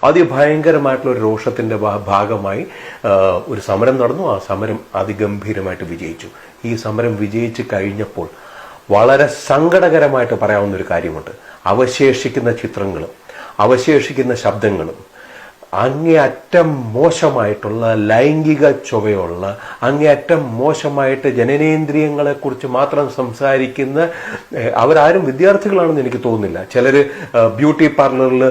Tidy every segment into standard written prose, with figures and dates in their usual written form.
അതിഭയങ്കരമായിട്ടുള്ള ഒരു രോഷത്തിന്റെ ഭാഗമായി ഒരു സമരം നടന്നു. ആ സമരം അതിഗംഭീരമായിട്ട് വിജയിച്ചു. ഈ സമരം വിജയിച്ചു കഴിഞ്ഞപ്പോൾ വളരെ സങ്കടകരമായിട്ട് പറയാവുന്ന ഒരു കാര്യമുണ്ട്. അവശേഷിക്കുന്ന ചിത്രങ്ങളും അവശേഷിക്കുന്ന ശബ്ദങ്ങളും അങ്ങേയറ്റം മോശമായിട്ടുള്ള ലൈംഗിക ചൊവ്വയുള്ള, അങ്ങേയറ്റം മോശമായിട്ട് ജനനേന്ദ്രിയങ്ങളെക്കുറിച്ച് മാത്രം സംസാരിക്കുന്ന, അവരാരും വിദ്യാർത്ഥികളാണെന്ന് എനിക്ക് തോന്നുന്നില്ല. ചിലര് ബ്യൂട്ടി പാർലറിൽ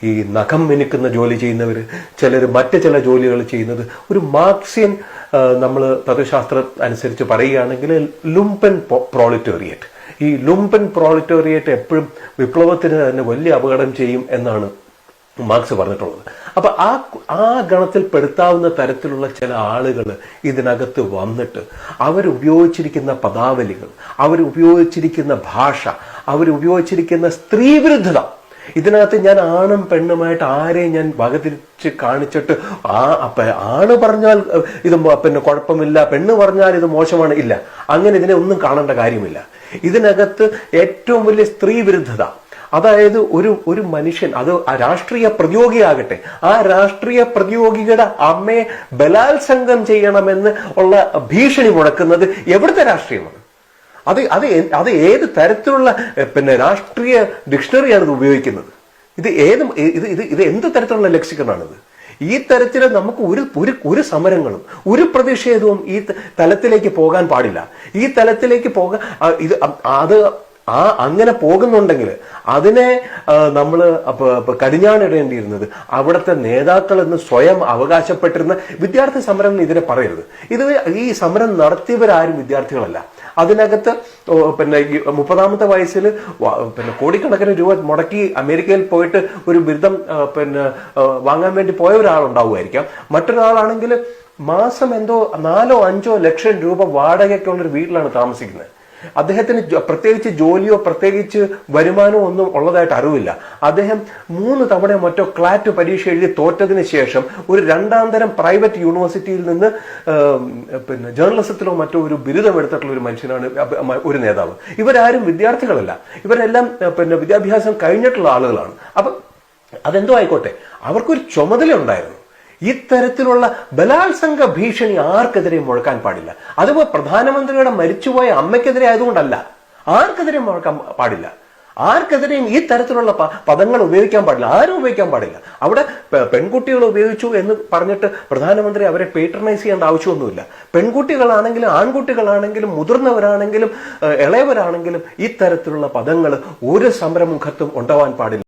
ഈ നഖം മിനുക്കുന്ന ജോലി ചെയ്യുന്നവർ, ചിലർ മറ്റ് ചില ജോലികൾ ചെയ്യുന്നത്. ഒരു മാർക്സിയൻ നമ്മൾ തത്വശാസ്ത്രം അനുസരിച്ച് പറയുകയാണെങ്കിൽ ലുംപൻ പ്രോളിറ്റേറിയറ്റ്. ഈ ലുംപൻ പ്രോളിറ്റേറിയറ്റ് എപ്പോഴും വിപ്ലവത്തിന് തന്നെ വലിയ അപകടം ചെയ്യും എന്നാണ് മാർക്സ് പറഞ്ഞിട്ടുള്ളത്. അപ്പൊ ആ ഗണത്തിൽ പെടുത്താവുന്ന തരത്തിലുള്ള ചില ആളുകൾ ഇതിനകത്ത് വന്നിട്ട് അവരുപയോഗിച്ചിരിക്കുന്ന പദാവലികൾ, അവരുപയോഗിച്ചിരിക്കുന്ന ഭാഷ, അവരുപയോഗിച്ചിരിക്കുന്ന സ്ത്രീവിരുദ്ധത, ഇതിനകത്ത് ഞാൻ ആണും പെണ്ണുമായിട്ട് ആരെയും ഞാൻ വകതിരിച്ച് കാണിച്ചിട്ട് ആണ് പറഞ്ഞാൽ ഇത് കുഴപ്പമില്ല, പെണ്ണ് പറഞ്ഞാൽ ഇത് മോശമാണ്, ഇല്ല, അങ്ങനെ ഇതിനെ ഒന്നും കാണേണ്ട കാര്യമില്ല. ഇതിനകത്ത് ഏറ്റവും വലിയ സ്ത്രീവിരുദ്ധത, അതായത് ഒരു മനുഷ്യൻ, അത് രാഷ്ട്രീയ പ്രതിയോഗിയാകട്ടെ, ആ രാഷ്ട്രീയ പ്രതിയോഗിയുടെ അമ്മയെ ബലാത്സംഗം ചെയ്യണമെന്ന് ഉള്ള ഭീഷണി മുഴക്കുന്നത് എവിടുത്തെ രാഷ്ട്രീയമാണ്? അത് ഏത് തരത്തിലുള്ള രാഷ്ട്രീയ ഡിക്ഷണറിയാണ് ഇത് ഉപയോഗിക്കുന്നത്? ഇത് എന്ത് തരത്തിലുള്ള ലെക്സിക്കണാണിത്? ഈ തരത്തിൽ നമുക്ക് ഒരു സമരങ്ങളും ഒരു പ്രതിഷേധവും ഈ തലത്തിലേക്ക് പോകാൻ പാടില്ല. ഈ തലത്തിലേക്ക് അങ്ങനെ പോകുന്നുണ്ടെങ്കിൽ അതിനെ നമ്മൾ കടിഞ്ഞാണിടേണ്ടിയിരുന്നത് അവിടുത്തെ നേതാക്കൾ എന്ന് സ്വയം അവകാശപ്പെട്ടിരുന്ന വിദ്യാർത്ഥി സമരം ഇതിനെ പറയരുത്. ഈ സമരം നടത്തിയവരാരും വിദ്യാർത്ഥികളല്ല. അതിനകത്ത് 30ാമത്തെ വയസ്സിൽ കോടിക്കണക്കിന് രൂപ മുടക്കി അമേരിക്കയിൽ പോയിട്ട് ഒരു ബിരുദം വാങ്ങാൻ വേണ്ടി പോയ ഒരാളുണ്ടാവുമായിരിക്കാം. മറ്റൊരാളാണെങ്കിൽ മാസം എന്തോ 4-5 ലക്ഷം രൂപ വാടകയ്ക്കുള്ളൊരു വീട്ടിലാണ് താമസിക്കുന്നത്. അദ്ദേഹത്തിന് പ്രത്യേകിച്ച് ജോലിയോ പ്രത്യേകിച്ച് വരുമാനമോ ഒന്നും ഉള്ളതായിട്ട് അറിവില്ല. അദ്ദേഹം 3 തവണ മറ്റോ ക്ലാറ്റ് പരീക്ഷ എഴുതി തോറ്റതിന് ശേഷം ഒരു 2ാം തരം പ്രൈവറ്റ് യൂണിവേഴ്സിറ്റിയിൽ നിന്ന് ജേർണലിസത്തിലോ മറ്റോ ഒരു ബിരുദം എടുത്തിട്ടുള്ള ഒരു മനുഷ്യനാണ് ഒരു നേതാവ്. ഇവരാരും വിദ്യാർത്ഥികളല്ല, ഇവരെല്ലാം വിദ്യാഭ്യാസം കഴിഞ്ഞിട്ടുള്ള ആളുകളാണ്. അപ്പൊ അതെന്തോ ആയിക്കോട്ടെ, അവർക്കൊരു ചുമതല ഉണ്ടായിരുന്നു. ഇത്തരത്തിലുള്ള ബലാത്സംഗ ഭീഷണി ആർക്കെതിരെയും മുഴക്കാൻ പാടില്ല. അതുപോലെ പ്രധാനമന്ത്രിയുടെ മരിച്ചുപോയ അമ്മയ്ക്കെതിരെ ആയതുകൊണ്ടല്ല, ആർക്കെതിരെയും മുഴക്കാൻ പാടില്ല. ആർക്കെതിരെയും ഈ തരത്തിലുള്ള പദങ്ങൾ ഉപയോഗിക്കാൻ പാടില്ല, ആരും ഉപയോഗിക്കാൻ പാടില്ല. അവിടെ പെൺകുട്ടികൾ ഉപയോഗിച്ചു എന്ന് പറഞ്ഞിട്ട് പ്രധാനമന്ത്രി അവരെ പേട്രണൈസ് ചെയ്യേണ്ട ആവശ്യമൊന്നുമില്ല. പെൺകുട്ടികളാണെങ്കിലും ആൺകുട്ടികളാണെങ്കിലും മുതിർന്നവരാണെങ്കിലും ഇളയവരാണെങ്കിലും ഈ തരത്തിലുള്ള പദങ്ങൾ ഒരു സമരമുഖത്തും ഉണ്ടാവാൻ പാടില്ല.